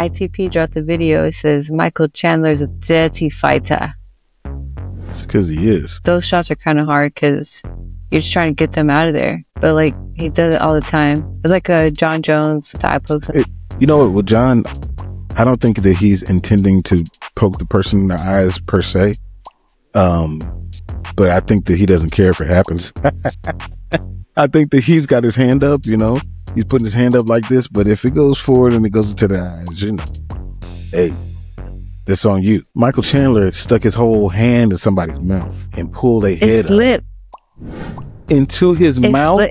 ITP dropped the video. It says Michael Chandler's a dirty fighter. It's because he is. Those shots are kind of hard because you're just trying to get them out of there. But like, he does it all the time. It's like a Jon Jones eye poke. You know what? With Jon, I don't think that he's intending to poke the person in the eyes per se. But I think that he doesn't care if it happens. I think that he's got his hand up, you know. He's putting his hand up like this, but if it goes forward and it goes into the eyes, you know, hey, that's on you. Michael Chandler stuck his whole hand in somebody's mouth and pulled their head slipped up into his mouth.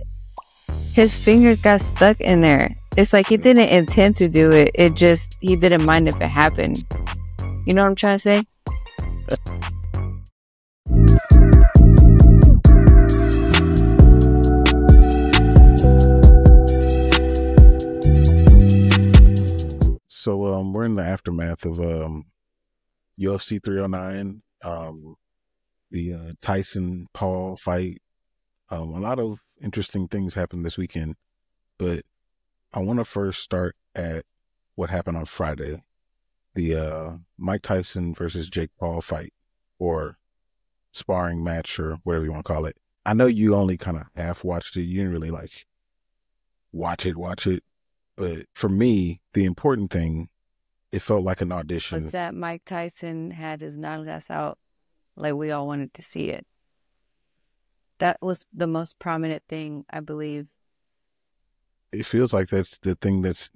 His fingers got stuck in there. It's like he didn't intend to do it. It just, he didn't mind if it happened. You know what I'm trying to say? So we're in the aftermath of UFC 309, the Tyson Paul fight. A lot of interesting things happened this weekend, but I want to first start at what happened on Friday, the Mike Tyson versus Jake Paul fight, or sparring match, or whatever you want to call it. I know you only kind of half watched it. You didn't really like watch it. But for me, the important thing, it felt like an audition. Was that Mike Tyson had his nalgas out like we all wanted to see it. That was the most prominent thing, I believe. It feels like that's the thing that's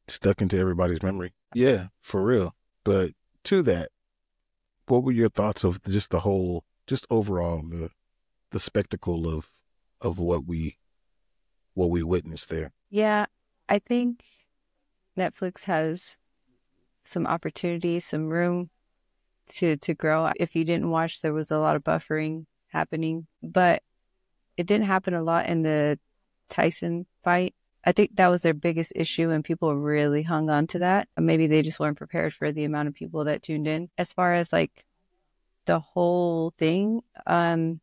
stuck into everybody's memory. Yeah, for real. But to that, what were your thoughts of just the whole, just overall, the spectacle of what we witnessed there? Yeah, I think Netflix has some opportunity, some room to grow. If you didn't watch, there was a lot of buffering happening, but it didn't happen a lot in the Tyson fight. I think that was their biggest issue, and people really hung on to that. Maybe they just weren't prepared for the amount of people that tuned in. As far as like the whole thing, I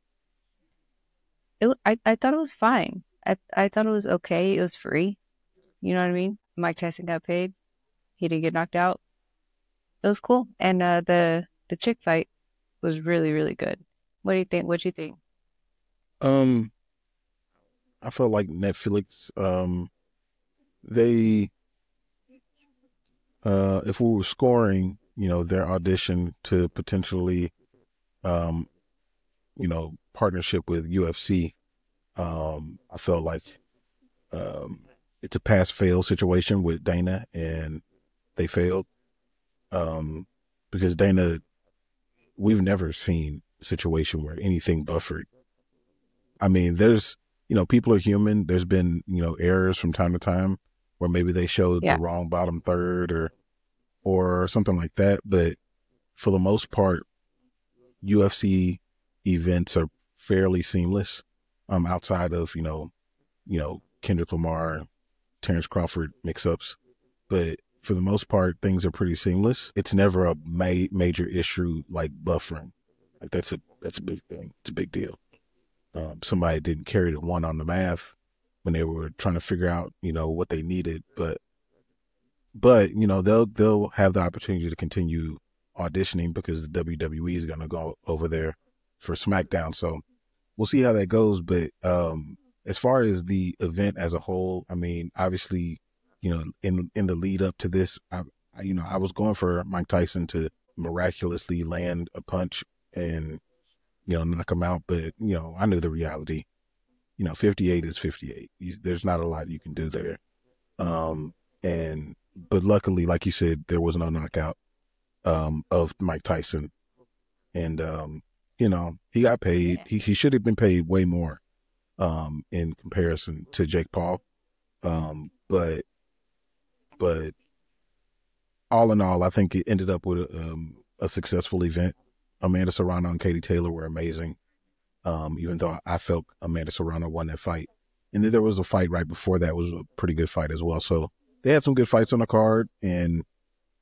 thought it was fine. I thought it was okay. It was free. You know what I mean? Mike Tyson got paid. He didn't get knocked out. It was cool. And the chick fight was really, really good. What do you think? What you think? I felt like Netflix, they, if we were scoring, their audition to potentially, partnership with UFC, I felt like, it's a pass-fail situation with Dana, and they failed, because Dana, we've never seen a situation where anything buffered. I mean, there's, people are human. There's been, errors from time to time where maybe they showed the wrong bottom third or something like that. But for the most part, UFC events are fairly seamless, outside of, Kendrick Lamar, Terrence Crawford mix-ups. But for the most part, things are pretty seamless. It's never a major issue like buffering. Like that's a big thing. It's a big deal. Somebody didn't carry the one on the math when they were trying to figure out, what they needed. But they'll have the opportunity to continue auditioning because the WWE is going to go over there for SmackDown. So we'll see how that goes. But as far as the event as a whole, I mean, obviously, in the lead up to this, I was going for Mike Tyson to miraculously land a punch and, knock him out. But, I knew the reality, 58 is 58. There's not a lot you can do there. But luckily, like you said, there was no knockout, of Mike Tyson. And, he got paid. He should have been paid way more, in comparison to Jake Paul. But all in all, I think it ended up with a successful event. Amanda Serrano and Katie Taylor were amazing, even though I felt Amanda Serrano won that fight. And then there was a fight right before that was a pretty good fight as well. So they had some good fights on the card. And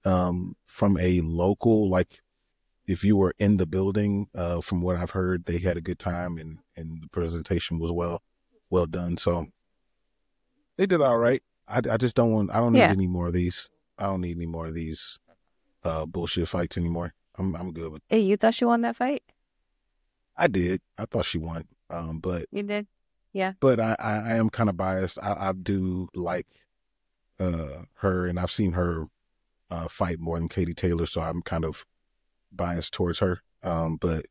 from a local, like if you were in the building, from what I've heard, they had a good time and the presentation was well done. So they did all right. I just don't need any more of these. I don't need any more of these bullshit fights anymore. I'm good with. Hey, you thought she won that fight? I did. I thought she won. But You did? Yeah. I am kind of biased. I do like her, and I've seen her fight more than Katie Taylor, so I'm kind of biased towards her. But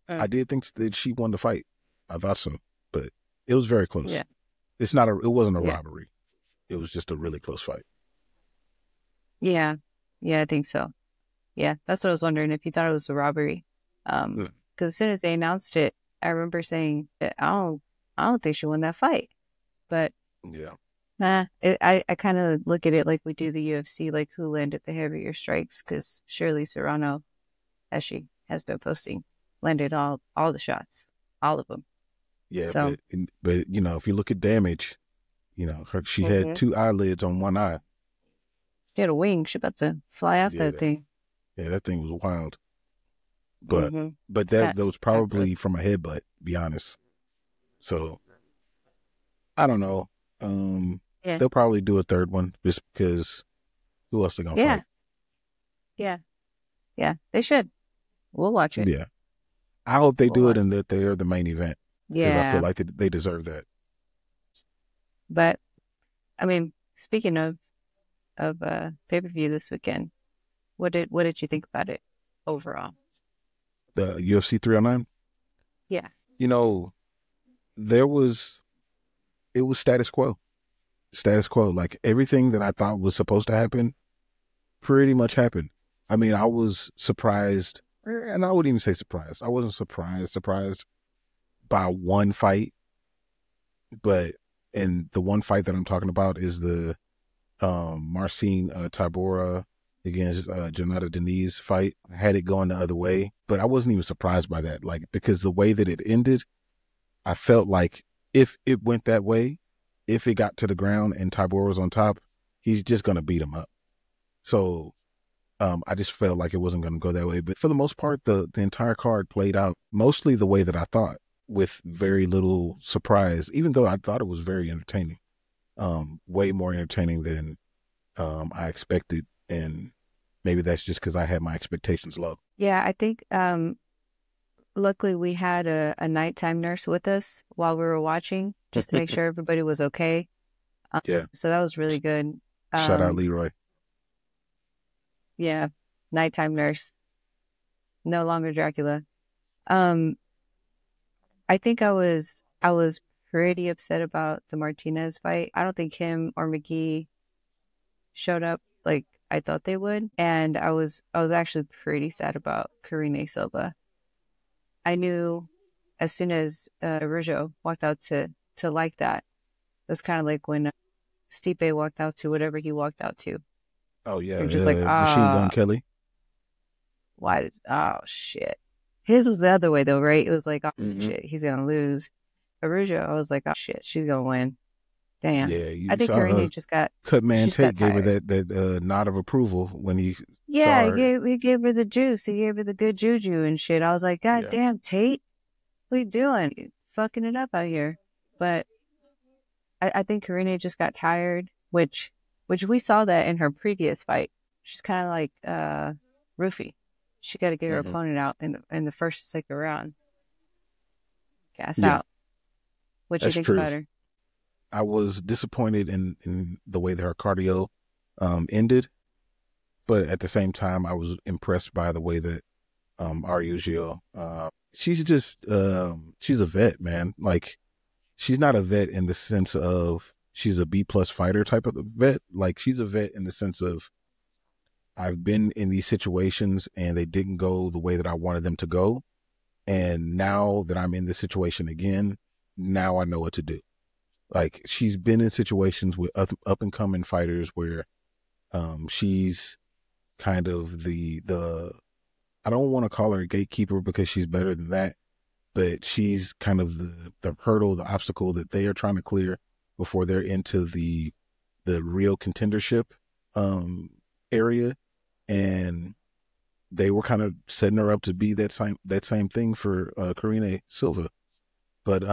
I did think that she won the fight. I thought so, but it was very close. Yeah. It wasn't a Yeah. robbery. It was just a really close fight. Yeah. Yeah, I think so. Yeah, that's what I was wondering, if you thought it was a robbery. Because as soon as they announced it, I remember saying, I don't think she won that fight. But yeah, I kind of look at it like we do the UFC, like who landed the heavier strikes, because Shirley Serrano, as she has been posting, landed all the shots, all of them. yeah. So, But you know, if you look at damage, you know, she had 2 eyelids on one eye. She had a wing. She about to fly off that thing. Yeah, that thing was wild. But that was probably from a headbutt, to be honest. So I don't know. They'll probably do a third one just because who else are gonna fight? Yeah, they should. We'll watch it. Yeah, I hope they do it and that they are the main event. Because I feel like they deserve that. But I mean, speaking of pay-per-view this weekend, what did you think about it overall? The UFC 309? Yeah. You know, it was status quo. Status quo. Like everything that I thought was supposed to happen pretty much happened. I mean, I was surprised, and I wouldn't even say surprised. I wasn't surprised by one fight, and the one fight that I'm talking about is the Marcin Tybura against Janata Denise fight. I had it going the other way, but I wasn't even surprised by that. Like, because the way that it ended, I felt like if it went that way, if it got to the ground and Tybura was on top, he's just going to beat him up. So I just felt like it wasn't going to go that way. But for the most part, the entire card played out mostly the way that I thought, with very little surprise, even though I thought it was very entertaining. Way more entertaining than I expected. And maybe that's just because I had my expectations low. Yeah, I think luckily we had a nighttime nurse with us while we were watching, just to make sure everybody was okay. So that was really good. Shout out Leroy. Yeah, nighttime nurse. No longer Dracula. I think I was pretty upset about the Martinez fight. I don't think him or McGee showed up like I thought they would, and I was actually pretty sad about Karine Silva. I knew as soon as Rizzo walked out to like that. It was kind of like when Stipe walked out to whatever he walked out to. Oh yeah, You're just like, Machine Gun Kelly. Oh shit. His was the other way though, right? It was like, oh shit, he's gonna lose. Rizzo, I was like, oh shit, she's gonna win. Damn. Yeah, I think Karine just got Cutman Tate gave her that nod of approval when he saw her. he gave her the juice. He gave her the good juju and shit. I was like, God damn, Tate, what are you doing? You're fucking it up out here. But I think Karine just got tired, which we saw that in her previous fight. She's kind of like Roofy. She got to get her opponent out in the first and second round. Gas out. What you think about her? I was disappointed in the way that her cardio ended, but at the same time, I was impressed by the way that Ariujo, she's just she's a vet, man. Like, she's not a vet in the sense of she's a B+ fighter type of vet. Like, she's a vet in the sense of I've been in these situations and they didn't go the way that I wanted them to go. And now that I'm in this situation again, now I know what to do. Like, she's been in situations with up and coming fighters where she's kind of the I don't want to call her a gatekeeper because she's better than that, but she's kind of the hurdle, the obstacle that they are trying to clear before they're into the real contendership area. And they were kind of setting her up to be that same thing for Karine Silva. But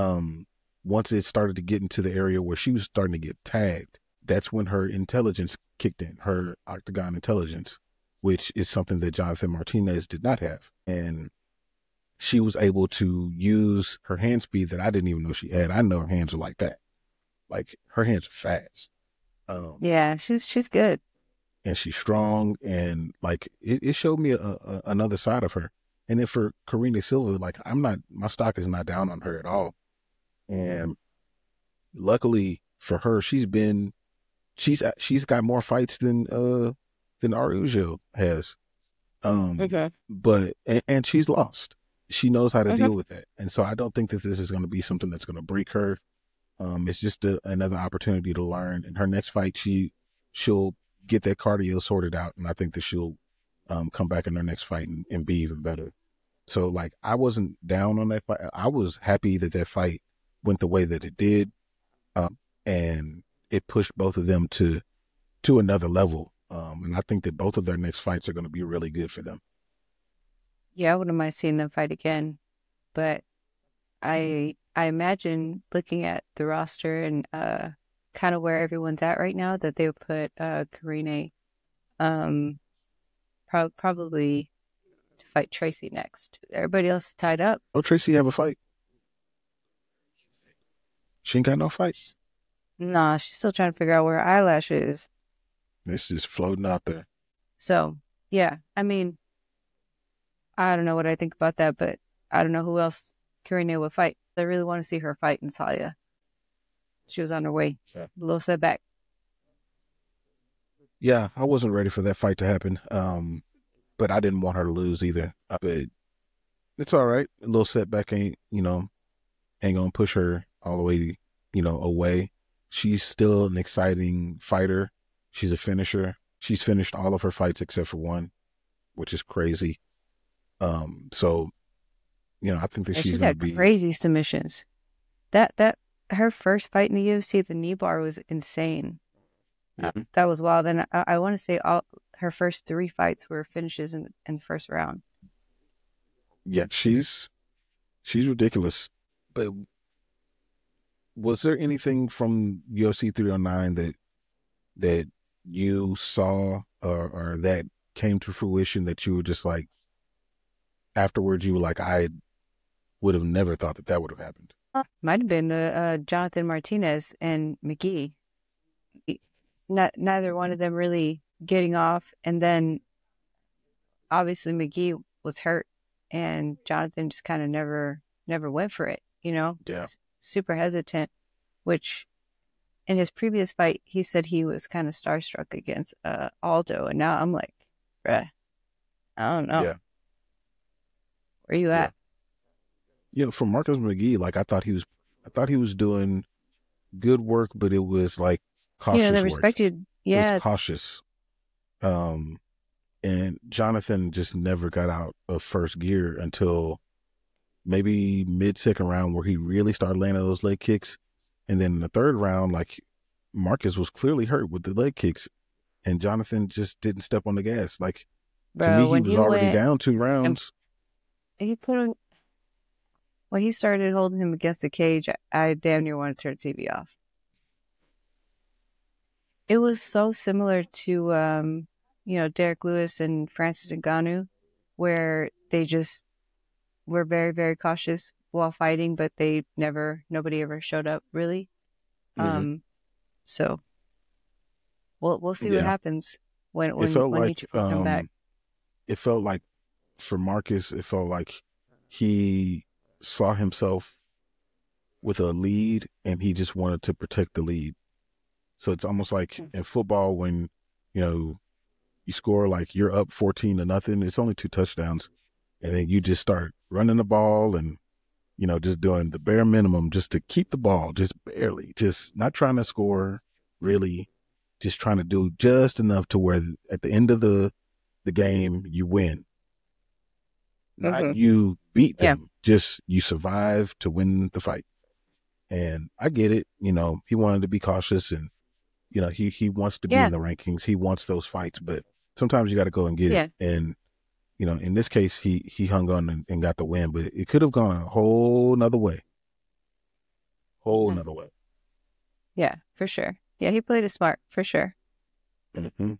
once it started to get into the area where she was starting to get tagged, that's when her intelligence kicked in, her octagon intelligence, which is something that Jonathan Martinez did not have. And she was able to use her hand speed that I didn't even know she had. I know her hands are like that. Like her hands are fast. Yeah, she's good. And she's strong, and like it showed me another side of her. And then for Karina Silva, like my stock is not down on her at all. And luckily for her, she's got more fights than Araujo has. But and she's lost. She knows how to deal with that. And so I don't think that this is going to be something that's going to break her. It's just another opportunity to learn. In her next fight, she'll get that cardio sorted out, and I think that she'll come back in her next fight and be even better. So, like, I wasn't down on that fight. I was happy that that fight went the way that it did, and it pushed both of them to another level. And I think that both of their next fights are going to be really good for them. Yeah, I wouldn't mind seeing them fight again, but I imagine looking at the roster and kind of where everyone's at right now that they would put Karine probably to fight Tracy next. Everybody else is tied up. Oh, Tracy have a fight? She ain't got no fight? Nah, she's still trying to figure out where her eyelash is. It's just floating out there. So, yeah, I mean, I don't know what I think about that, but I don't know who else Karine would fight. I really want to see her fight Natalia. She was on her way. Yeah. A little setback. Yeah, I wasn't ready for that fight to happen. But I didn't want her to lose either. But it's all right. A little setback ain't gonna push her all the way, away. She's still an exciting fighter. She's a finisher. She's finished all of her fights except for one, which is crazy. So, I think that she's gonna be crazy submissions. That her first fight in the UFC, the knee bar was insane. Mm-hmm. That was wild. And I want to say her first 3 fights were finishes in the first round. Yeah, she's ridiculous. But was there anything from UFC 309 that you saw or that came to fruition that you were just like, afterwards you were like, I would have never thought that would have happened? Might have been Jonathan Martinez and McGee. Neither one of them really getting off, and then obviously McGee was hurt, and Jonathan just kind of never went for it. Yeah, super hesitant. Which in his previous fight, he said he was kind of starstruck against Aldo, and now I'm like, bruh, I don't know. Yeah. Where you at? For Marcus McGee, like I thought he was doing good work, but it was like cautious they work. respected. Yeah, it was cautious. And Jonathan just never got out of first gear until maybe mid-second round, where he really started landing those leg kicks. And then in the third round, like, Marcus was clearly hurt with the leg kicks, and Jonathan just didn't step on the gas. Like, to me, he was already down 2 rounds. He put him. When he started holding him against the cage, I damn near wanted to turn the TV off. It was so similar to, Derek Lewis and Francis Ngannou, where they just were very, very cautious while fighting, but nobody ever showed up really. Mm-hmm. So we'll see what happens when he comes back. It felt like for Marcus, it felt like he saw himself with a lead and he just wanted to protect the lead. So it's almost like in football when, you score, like, you're up 14-0, it's only 2 touchdowns. And then you just start running the ball and, just doing the bare minimum just to keep the ball, just barely, just not trying to score really, just trying to do just enough to where at the end of the game, you win. Not you beat them, just you survive to win the fight. And I get it. He wanted to be cautious, and, he wants to be in the rankings. He wants those fights, but sometimes you got to go and get it. And, in this case, he hung on and got the win, but it could have gone a whole nother way. Yeah, for sure. Yeah, he played it smart for sure. Mm-hmm.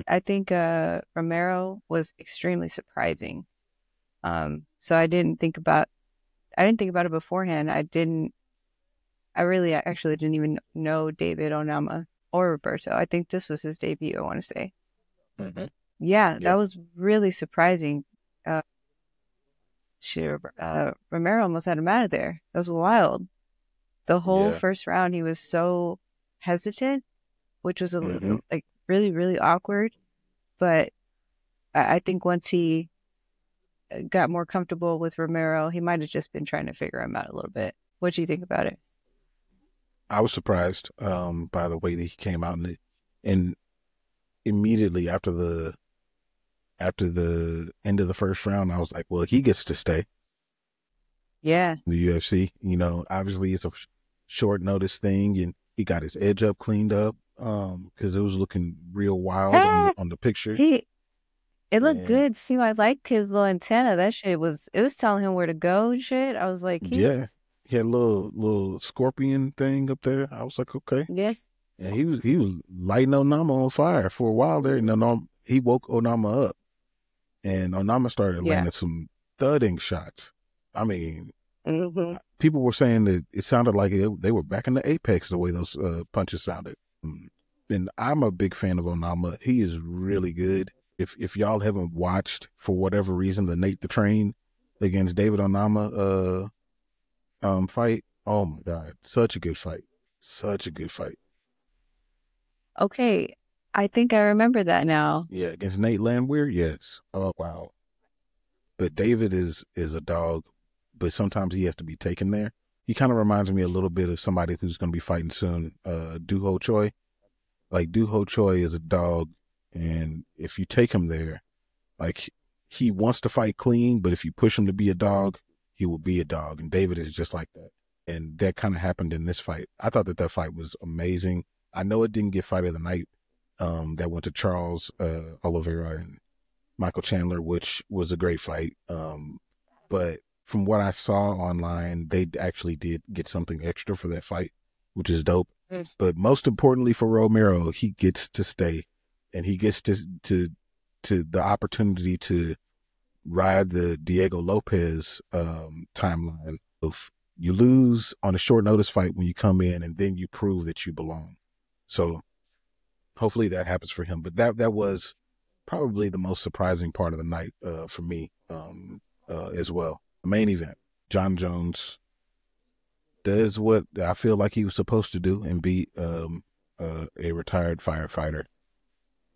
I think Romero was extremely surprising. So I didn't think about it beforehand. I really actually didn't even know David Onama or Roberto. I think this was his debut, I want to say. Mm-hmm. Yeah, that Yeah. was really surprising. Uh, Romero almost had him out of there. That was wild. The whole Yeah. first round, he was so hesitant, which was Mm-hmm. like really, really awkward. But I think once he got more comfortable with Romero, he might have just been trying to figure him out a little bit. What do you think about it? I was surprised by the way that he came out and immediately after the end of the first round, I was like, well, he gets to stay Yeah, in the UFC. You know, obviously it's a short notice thing, and he got his edge up cleaned up because it was looking real wild on ah, the picture. he it looked And good too. I liked his little antenna. That shit was it was telling him where to go and shit. I was like, yeah, he's he had a little scorpion thing up there. I was like, okay. yes, And he was lighting Onama on fire for a while there. And then he woke Onama up, and Onama started yeah. landing some thudding shots. I mean, Hmm. people were saying that it sounded like they were back in the apex the way those punches sounded. And I'm a big fan of Onama. He is really good. If y'all haven't watched for whatever reason the Nate the Train against David Onama fight, oh my god, such a good fight, such a good fight. Okay, I think I remember that now. Yeah, against Nate Landwehr, yes. Oh wow. But David is a dog, but sometimes he has to be taken there. He kind of reminds me a little bit of somebody who's going to be fighting soon, Duho Choi. Like Duho Choi is a dog, and if you take him there, like he wants to fight clean, but if you push him to be a dog, he will be a dog. And David is just like that. And that kind of happened in this fight. I thought that fight was amazing. I know it didn't get fight of the night. That went to Charles Oliveira and Michael Chandler, which was a great fight. But from what I saw online, they actually did get something extra for that fight, which is dope. Yes. But most importantly for Romero, he gets to stay, and he gets to the opportunity to ride the Diego Lopez timeline of you lose on a short notice fight when you come in, and then you prove that you belong. So hopefully that happens for him. But that was probably the most surprising part of the night for me as well. The main event, Jon Jones does what I feel like he was supposed to do and beat a retired firefighter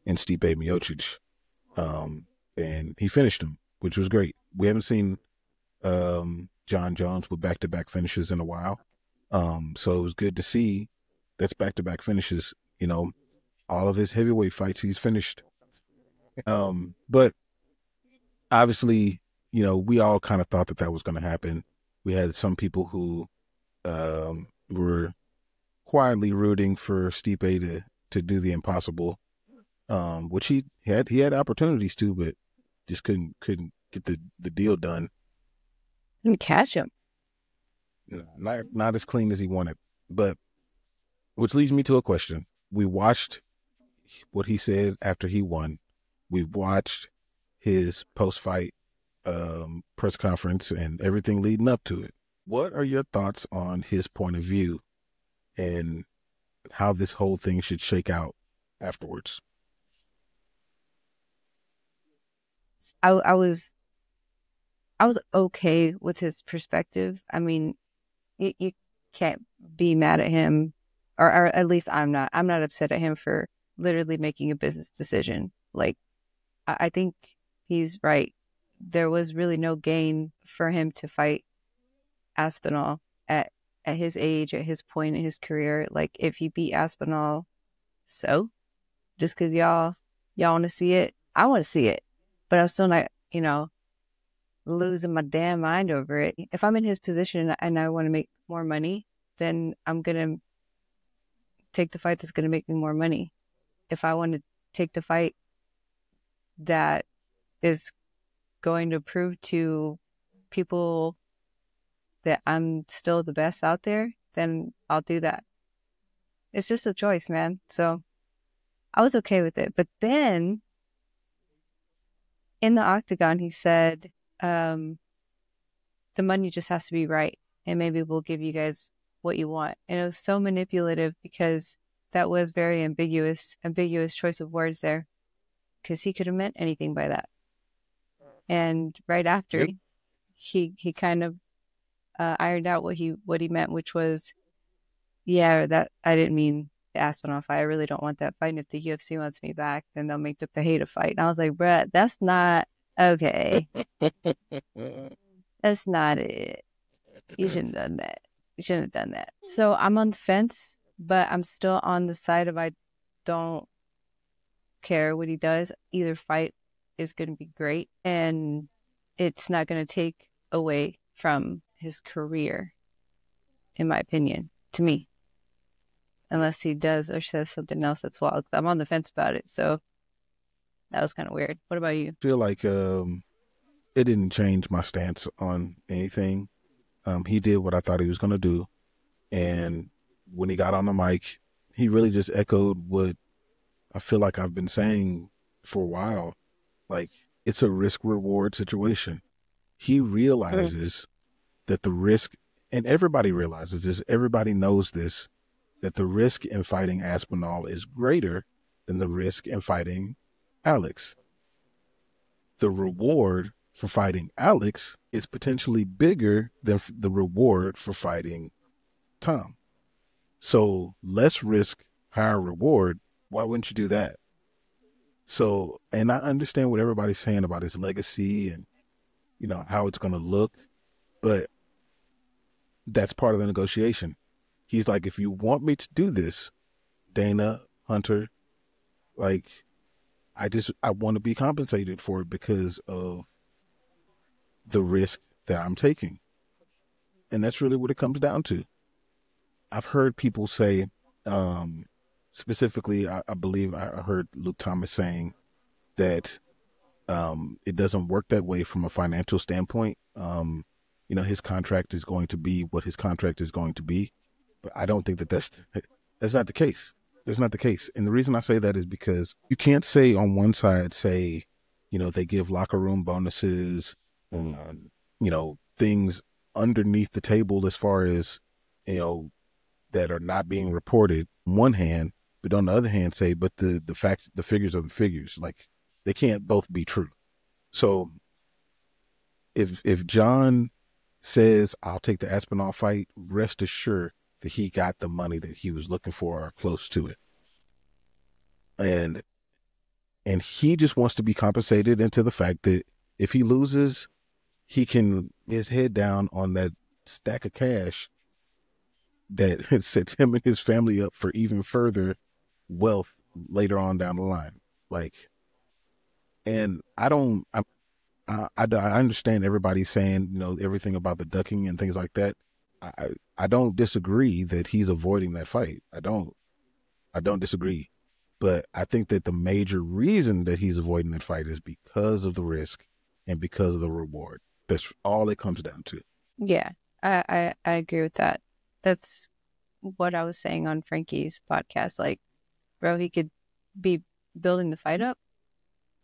in Stipe Miocic. And he finished him, which was great. We haven't seen Jon Jones with back-to-back finishes in a while. So it was good to see that's back-to-back finishes. You know, all of his heavyweight fights he's finished. But obviously, you know, we all kind of thought that was going to happen. We had some people who were quietly rooting for Stipe to do the impossible, which he had opportunities to, but just couldn't get the deal done. And catch him. Not as clean as he wanted. But which leads me to a question. We watched what he said after he won. We watched his post-fight press conference and everything leading up to it. What are your thoughts on his point of view and how this whole thing should shake out afterwards? I was okay with his perspective. I mean, you can't be mad at him, or at least I'm not. I'm not upset at him for literally making a business decision. Like, I think he's right. There was really no gain for him to fight Aspinall at his age, at his point in his career. Like, if he beat Aspinall, so just because y'all want to see it, I want to see it, but I'm still not, losing my damn mind over it. If I'm in his position and I want to make more money, then I'm going to take the fight that's going to make me more money. If I want to take the fight that is going to prove to people that I'm still the best out there, then I'll do that. It's just a choice, man. So I was okay with it. But then in the octagon, he said, the money just has to be right. And maybe we'll give you guys what you want. And it was so manipulative because that was very ambiguous choice of words there. Because he could have meant anything by that. And right after, Yep. he kind of ironed out what he meant, which was, yeah, that I didn't mean the Aspinall fight. I really don't want that fight. And if the UFC wants me back, then they'll make the Pajeda fight. And I was like, Brett, that's not okay. That's not it. You shouldn't have done that. You shouldn't have done that. So I'm on the fence, but I'm still on the side of I don't care what he does. Either fight is going to be great, and it's not going to take away from his career, in my opinion, to me. Unless he does or says something else that's wild. I'm on the fence about it, so that was kind of weird. What about you? I feel like it didn't change my stance on anything. He did what I thought he was going to do. And when he got on the mic, he really just echoed what I feel like I've been saying for a while. Like, it's a risk reward situation. He realizes that the risk, and everybody realizes this, everybody knows this, that the risk in fighting Aspinall is greater than the risk in fighting Alex. The reward for fighting Alex is potentially bigger than the reward for fighting Tom. So less risk, higher reward. Why wouldn't you do that? So, and I understand what everybody's saying about his legacy and, you know, how it's going to look, but that's part of the negotiation. He's like, if you want me to do this, Dana, Hunter, like, I want to be compensated for it because of the risk that I'm taking. And that's really what it comes down to. I've heard people say, specifically, I believe I heard Luke Thomas saying that it doesn't work that way from a financial standpoint. You know, his contract is going to be what his contract is going to be. But I don't think that that's not the case. That's not the case. And the reason I say that is because you can't say on one side, say, you know, they give locker room bonuses, you know, things underneath the table as far as, you know, that are not being reported on one hand, but on the other hand say, but the facts, the figures are the figures. Like, they can't both be true. So if Jon says, I'll take the Aspinall fight, rest assured that he got the money that he was looking for or close to it. And he just wants to be compensated into the fact that if he loses, he can his head down on that stack of cash that sets him and his family up for even further wealth later on down the line. Like, and I understand everybody saying, you know, everything about the ducking and things like that. I don't disagree that he's avoiding that fight. I don't disagree. But I think that the major reason that he's avoiding that fight is because of the risk and because of the reward. That's all it comes down to. Yeah, I agree with that. That's what I was saying on Frankie's podcast. Like, bro, he could be building the fight up,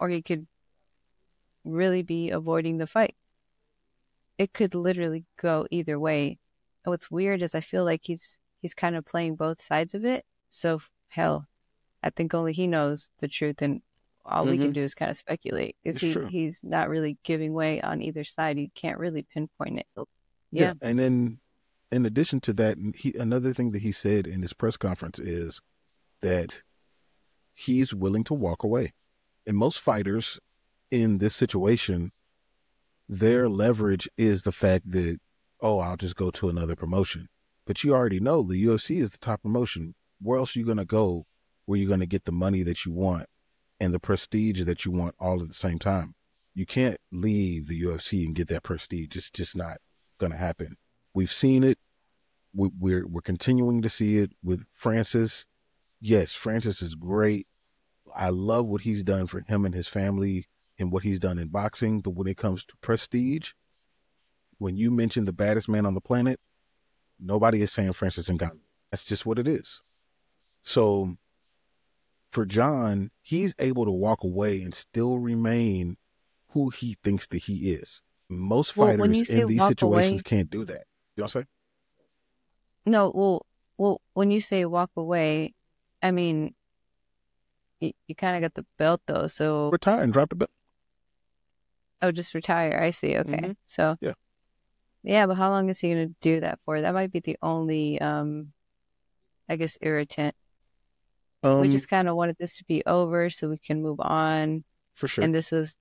or he could really be avoiding the fight. It could literally go either way. And what's weird is I feel like he's kind of playing both sides of it. So hell, I think only he knows the truth, and all we can do is kind of speculate. He's not really giving way on either side. You can't really pinpoint it. Yeah. And then in addition to that, another thing that he said in his press conference is that he's willing to walk away. And most fighters in this situation, their leverage is the fact that, oh, I'll just go to another promotion. But you already know the UFC is the top promotion. Where else are you going to go where you're going to get the money that you want and the prestige that you want all at the same time? You can't leave the UFC and get that prestige. It's just not going to happen. We've seen it. We're continuing to see it with Francis. Yes, Francis is great. I love what he's done for him and his family and what he's done in boxing. But when it comes to prestige, when you mention the baddest man on the planet, nobody is saying Francis Ngannou. That's just what it is. So for Jon, he's able to walk away and still remain who he thinks that he is. Most Well, when fighters you say in these walk situations away, can't do that. You know what I'm saying? no, well, when you say walk away, I mean, you kind of got the belt though. So, Retire and drop the belt. oh, just retire. I see. Mm-hmm. Okay. So, Yeah. yeah, but how long is he going to do that for? That might be the only, I guess, irritant. We Um, just kind of wanted this to be over so we can move on. for sure. And this was,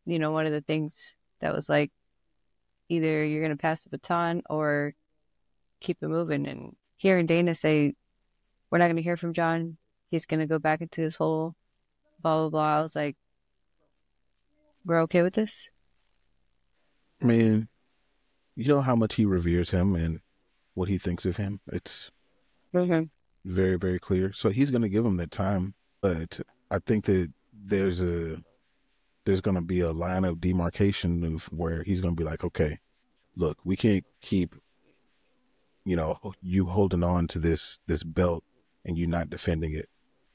one of the things that was like, either you're going to pass the baton or keep it moving. And hearing Dana say, we're not going to hear from Jon, he's going to go back into his whole blah, blah, blah. I was like, we're okay with this? I mean, you know how much he reveres him and what he thinks of him. It's Mm-hmm. very, very clear. So he's going to give him that time. But I think that there's going to be a line of demarcation of where he's going to be like, okay, look, we can't keep, you holding on to this belt and you not defending it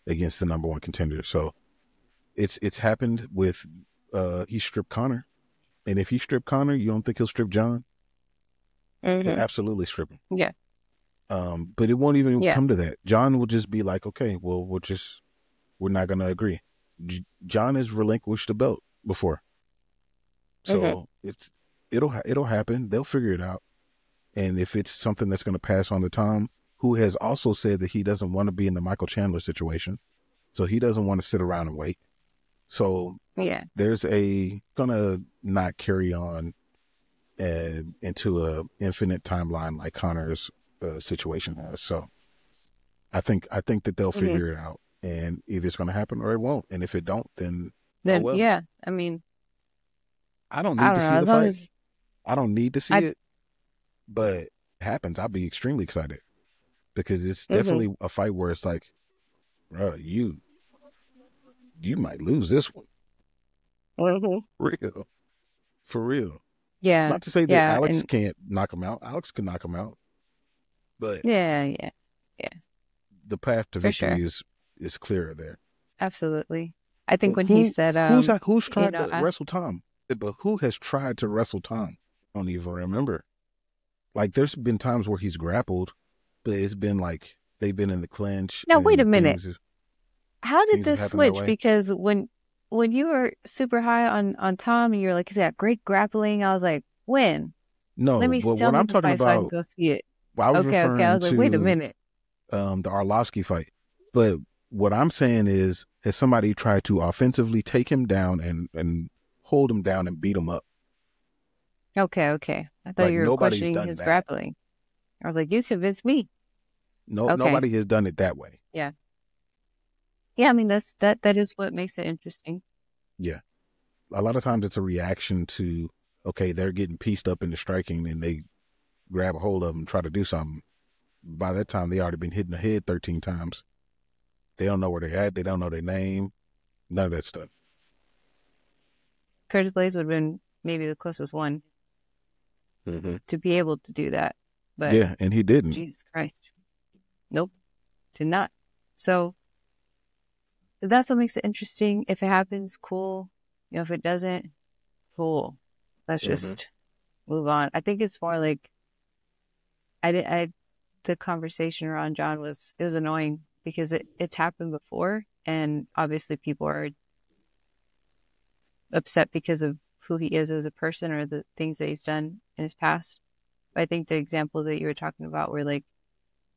against the number one contender. So it's happened with he stripped Conor. And if he stripped Conor, you don't think he'll strip Jon? He'll Mm-hmm. absolutely strip him. Yeah. But it won't even Yeah. come to that. Jon will just be like, okay, well, we're not going to agree. Jon has relinquished the belt before. So it'll happen. They'll figure it out. And if it's something that's going to pass on to Tom, who has also said that he doesn't want to be in the Michael Chandler situation. So he doesn't want to sit around and wait. So Yeah. there's gonna not carry on into a infinite timeline like Conor's situation has. So I think that they'll figure it out, and either it's gonna happen or it won't. And if it don't, then oh well. Yeah. I mean, I don't I need don't to know. see the As long fight. as I don't need to see it, but it happens. I'll be extremely excited because it's definitely a fight where it's like, bro, you might lose this one. Real. For real. Yeah. Not to say that Yeah. Alex can't knock him out. Alex can knock him out. But Yeah. the path to For victory sure. is clearer there. Absolutely. I think when he Who said, who's tried to wrestle Tom? But who has tried to wrestle Tom? I don't even remember. Like there's been times where he's grappled, but it's been like they've been in the clinch. now wait a minute. How did this switch? That Because when you were super high on Tom and you're like, he's got great grappling, I was like, when? No, let me but tell what me I'm the talking fight so I can about, go see it. well, I was Okay, I was like, wait a minute. The Arlovsky fight. But what I'm saying is, has somebody tried to offensively take him down and hold him down and beat him up? Okay. I thought Like, you were nobody's questioning done his that. grappling. I was like, you convinced me. No, Okay. nobody has done it that way. Yeah. Yeah, I mean that is what makes it interesting. Yeah. A lot of times it's a reaction to, okay, they're getting pieced up in the striking and they grab a hold of them and try to do something. By that time, they already been hit in the head 13 times. They don't know where they're at. They don't know their name. None of that stuff. Curtis Blades would have been maybe the closest one to be able to do that. But yeah, and he didn't. Jesus Christ. Nope. Did not. So that's what makes it interesting. If it happens, cool. If it doesn't, cool. Let's just move on. I think it's more like the conversation around Jon was annoying because it's happened before, and obviously people are upset because of who he is as a person or the things that he's done in his past. But I think the examples that you were talking about were like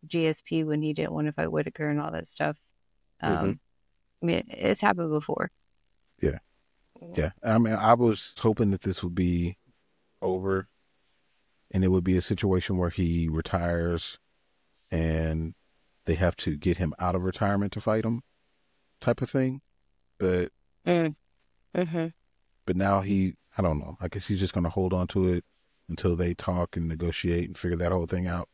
GSP when he didn't want to fight Whitaker and all that stuff. I mean, it's happened before. Yeah. Yeah. I mean, I was hoping that this would be over and it would be a situation where he retires and they have to get him out of retirement to fight him type of thing. But but now I don't know. I guess he's just going to hold on to it until they talk and negotiate and figure that whole thing out.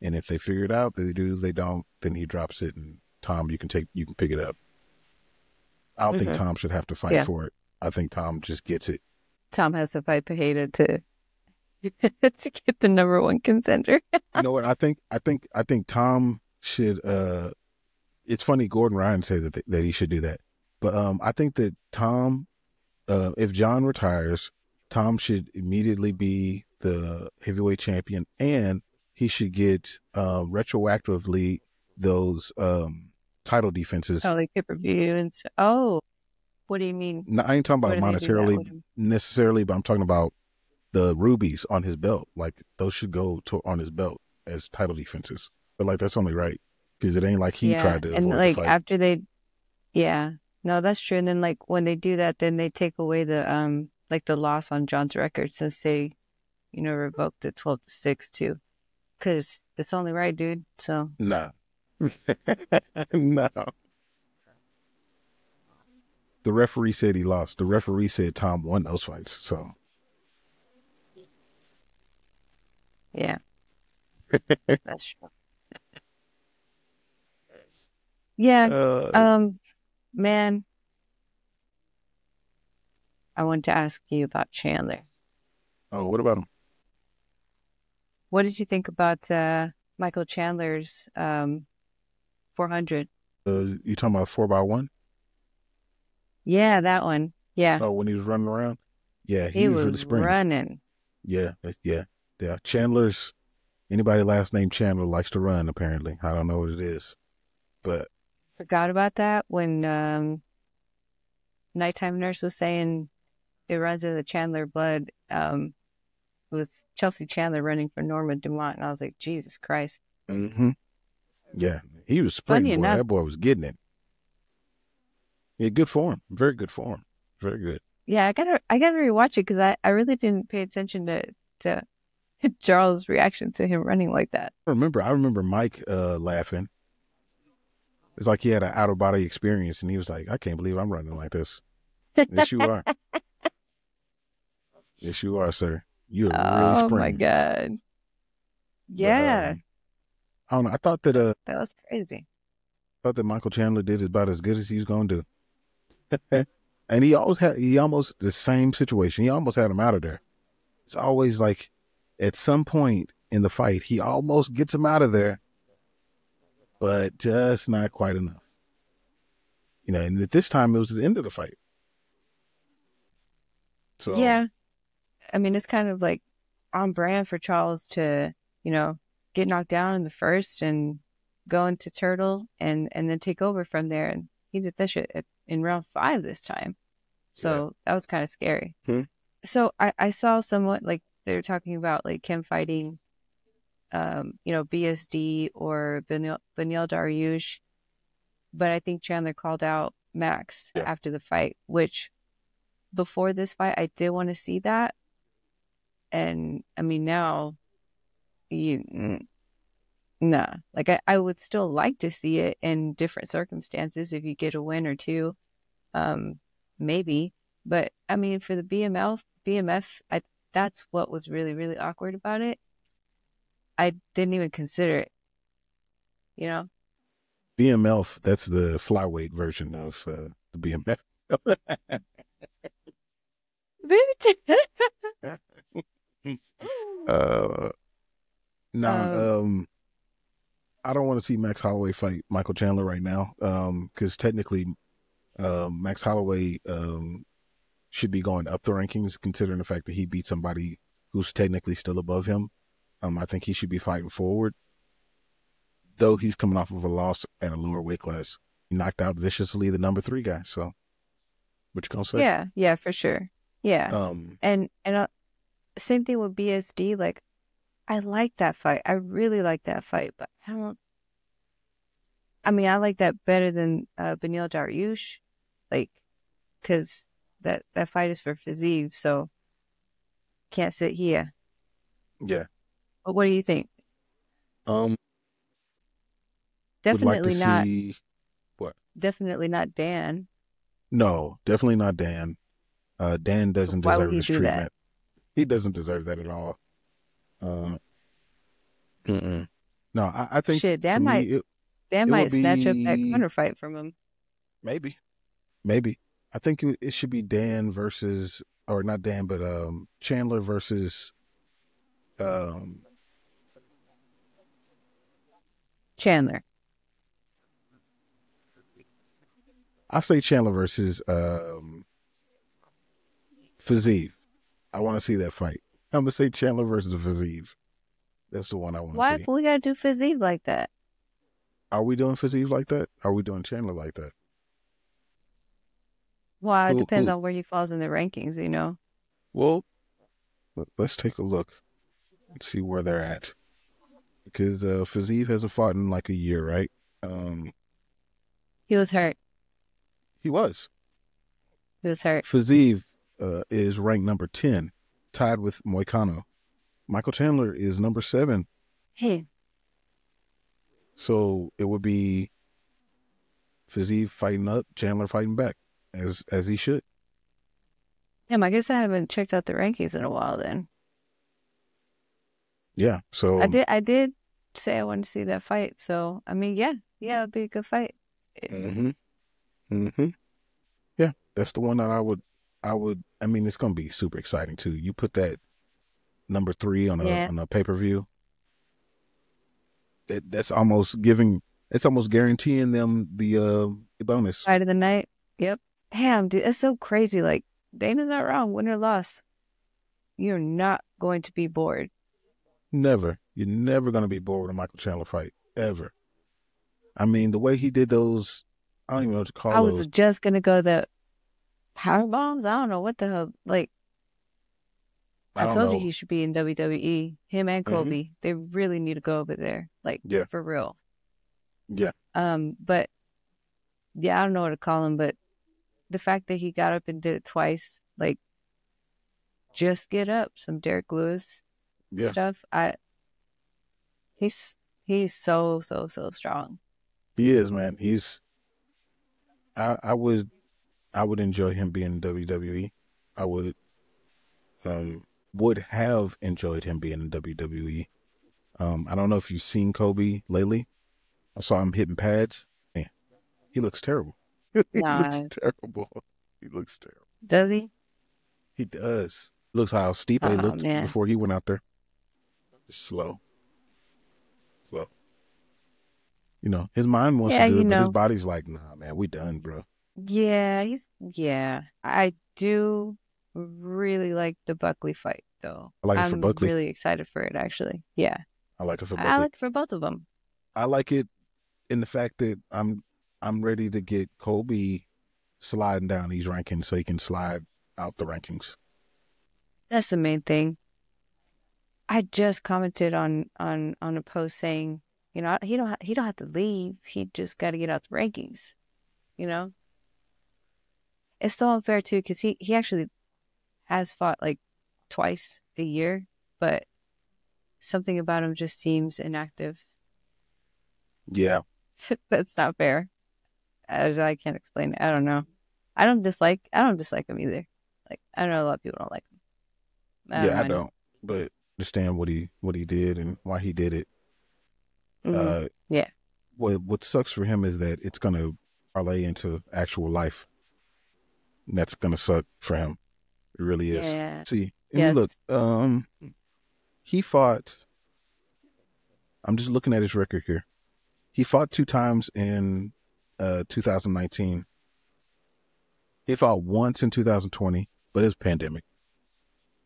And if they figure it out, they do. They don't, then he drops it. And Tom, you can pick it up. I don't think Tom should have to fight for it. I think Tom just gets it. Tom has to fight Pereira to get the number one contender. You know what? I think Tom should It's funny. Gordon Ryan said that he should do that, but I think that Tom, if John retires, Tom should immediately be the heavyweight champion, and he should get retroactively those title defenses. Oh, like pay-per-view and so. Oh, what do you mean? Now, I ain't talking What about do they do that monetarily with him? necessarily, but I'm talking about the rubies on his belt. Like those should go to on his belt as title defenses. But like that's only right because it ain't like he Yeah, tried to and avoid the like fight. after they, yeah, no, that's true. And then like when they do that, then they take away the like the loss on John's record since they, revoked the 12-6 too, because it's only right, dude. So Nah, no. The referee said he lost. The referee said Tom won those fights. So yeah, that's true. Yeah, uh, um, man, I want to ask you about Chandler. oh, what about him? What did you think about Michael Chandler's 400? You talking about 4x1? Yeah, that one. Yeah, Oh, when he was running around? Yeah, he he was really was sprinting. running. Yeah, yeah, yeah. Chandler's anybody last name Chandler likes to run. Apparently, I don't know what it is, but Forgot about that when Nighttime Nurse was saying it runs in the Chandler blood. It was Chelsea Chandler running for Norma Dumont, and I was like, Jesus Christ. hmm yeah, he was Funny sprinting. Boy, enough, that boy was getting it. Yeah, good form. Very good form. Very good. yeah, I gotta rewatch it because I really didn't pay attention to Charles' reaction to him running like that. I remember Mike laughing. It's like he had an out of body experience, and he was like, "I can't believe I'm running like this." Yes, you are. Yes, you are, sir. You are really Oh my sprinting. God. But Yeah, I don't know. that was crazy. Thought that Michael Chandler did about as good as he was going to do. And he almost the same situation. He almost had him out of there. It's always like at some point in the fight, he almost gets him out of there, but just not quite enough. And at this time it was the end of the fight. So Yeah, I mean, it's kind of like on brand for Charles to, get knocked down in the first and go into Turtle and then take over from there. And he did that shit in round 5 this time. yeah. So that was kind of scary. Hmm. So I saw somewhat like they were talking about like him fighting, BSD or Benil Dariush. But I think Chandler called out Max Yeah. after the fight, which before this fight, I did want to see that. And I mean, now nah, like I would still like to see it in different circumstances if you get a win or two, um, maybe. But I mean, for the BMF, that's what was really, really awkward about it. I didn't even consider it, you know? BMF, that's the flyweight version of the BMF. uh, um, now, I don't want to see Max Holloway fight Michael Chandler right now, because technically, Max Holloway should be going up the rankings, considering the fact that he beat somebody who's technically still above him. I think he should be fighting forward, though he's coming off of a loss at a lower weight class. He knocked out viciously the number 3 guy. So, what you gonna say? yeah, for sure. Yeah. Um, And same thing with BSD. Like, I like that fight. I really like that fight, but I mean, I like that better than Benil Dariush, like, because that fight is for physique, so can't sit here. yeah. But what do you think? Um, would like to Definitely not, see what? definitely not Dan. No, definitely not Dan. Dan doesn't Why would deserve he this do that? treatment. He doesn't deserve that at all. Uh, mm-mm. No, I think Shit, for me, Dan it would might snatch up that be corner fight from him. maybe, maybe. I think it should be Dan versus, or not Dan, but Chandler versus um, Chandler. I say Chandler versus Fiziev. I want to see that fight. I'm gonna say Chandler versus Fiziev. That's the one I want to Why see. if we gotta do physique like that? Are we doing Fiziev like that? Are we doing Chandler like that? Well, it depends Who? on where he falls in the rankings, you know. Well, let's take a look and see where they're at. Because Fiziev hasn't fought in like a year, right? Um, He was hurt. he was. He was hurt. Fiziev is ranked number 10, tied with Moicano. Michael Chandler is number 7. Hey, So it would be Fiziev fighting up, Chandler fighting back, as he should. damn, I guess I haven't checked out the rankings in a while then. Yeah. So I did say I wanted to see that fight, so I mean, yeah, it'd be a good fight. hmm hmm yeah, that's the one that I mean, it's gonna be super exciting too. You put that number 3 on Yeah, a pay-per-view. That's almost giving, it's almost guaranteeing them the bonus. fight of the night. Yep. Damn, dude, that's so crazy. Like, Dana's not wrong. Win or loss, you're not going to be bored. Never. You're never gonna be bored with a Michael Chandler fight. Ever. I mean, the way he did those, I don't even know what to I call was those. just gonna go the power bombs. I don't know what the hell. Like, I I don't told you know. he should be in WWE. Him and hmm Colby. They really need to go over there. Like, Yeah. for real. Yeah. But yeah, I don't know what to call him, but the fact that he got up and did it twice, like, just get up, some Derek Lewis Yeah. stuff. He's so strong. He is, man. I would enjoy him being in WWE. I would have enjoyed him being in WWE. I don't know if you've seen Kobe lately. I saw him hitting pads. Man, he looks terrible. He looks Nah, terrible. He looks terrible. does he? He does. Looks how Stipe Oh looked man. before he went out there. Slow. Slow. You know, his mind wants to Yeah, do you it, but his know. body's like, nah, man, we done, bro. Yeah. I do really like the Buckley fight though. I like it for I'm Buckley. really excited for it actually. Yeah. I like it for I Buckley. like it for both of them. I like it in the fact that I'm ready to get Colby sliding down these rankings so he can slide out the rankings. That's the main thing. I just commented on a post saying, you know, he don't have to leave. He just got to get out the rankings. You know, it's so unfair too because he actually has fought like twice a year, but something about him just seems inactive. Yeah. That's not fair. As I can't explain it. I don't know. I don't dislike him either. Like I know a lot of people don't like him. I don't Yeah, I mind don't. But understand what he did and why he did it. him. Yeah. What sucks for him is that it's gonna parlay into actual life. And that's gonna suck for him. It really is. Yeah. See, I mean, Yes. look, he fought. I'm just looking at his record here. He fought 2 times in 2019. He fought once in 2020, but it was pandemic.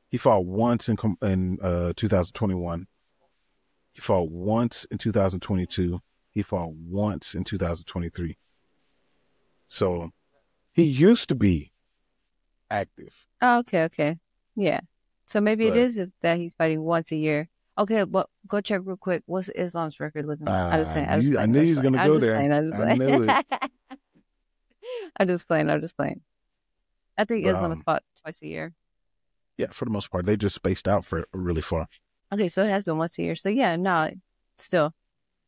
He fought once in 2021. He fought once in 2022. He fought once in 2023. So he used to be active, Oh, okay. Yeah. So maybe it but is just that he's fighting once a year. Okay, well, go check real quick. What's Islam's record looking like? I just playing. I just I playing. knew I he just was playing. gonna I'm go just there. playing. I'm just I knew it. playing. I'm just playing. I'm just playing. I think But Islam has fought twice a year. yeah, for the most part, they just spaced out for really far. Okay, so it has been once a year. So yeah, no, still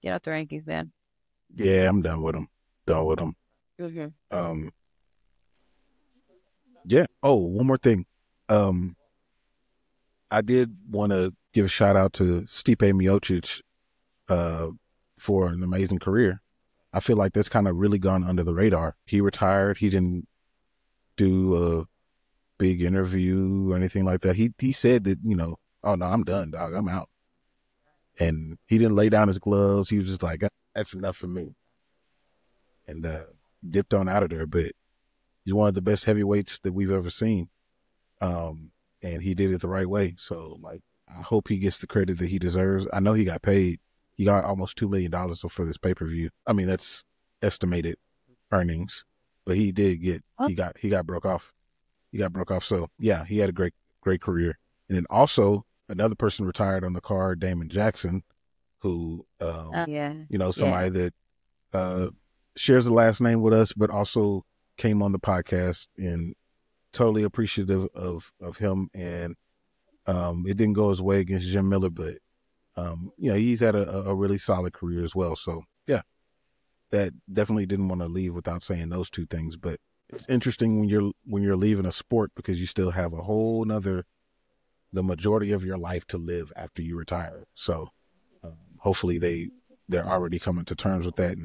get out the rankings, man. Yeah, I'm done with him. Done with him. Mm-hmm. Um, yeah. Oh, one more thing. I did want to give a shout out to Stipe Miocic for an amazing career. I feel like that's kind of really gone under the radar. He retired. He didn't do a big interview or anything like that. He said that, you know, oh no, I'm done, dog. I'm out. And he didn't lay down his gloves. He was just like, that's enough for me. And dipped on out of there. But he's one of the best heavyweights that we've ever seen. And he did it the right way. So like, I hope he gets the credit that he deserves. I know he got paid. He got almost $2 million for this pay-per-view. I mean, that's estimated earnings, but he did get, he got broke off. He got broke off. So yeah, he had a great career. And then also another person retired on the card, Damon Jackson, who, Yeah. you know, Yeah. somebody that, shares the last name with us, but also came on the podcast, and totally appreciative of him. And it didn't go his way against Jim Miller, but you know, he's had a really solid career as well. So yeah, that definitely didn't want to leave without saying those two things. But it's interesting when you're leaving a sport, because you still have a whole nother, the majority of your life to live after you retire. So hopefully they're already coming to terms with that,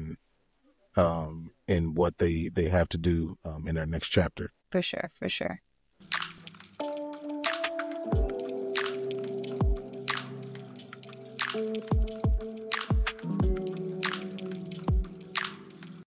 and what they have to do in their next chapter. For sure. For sure.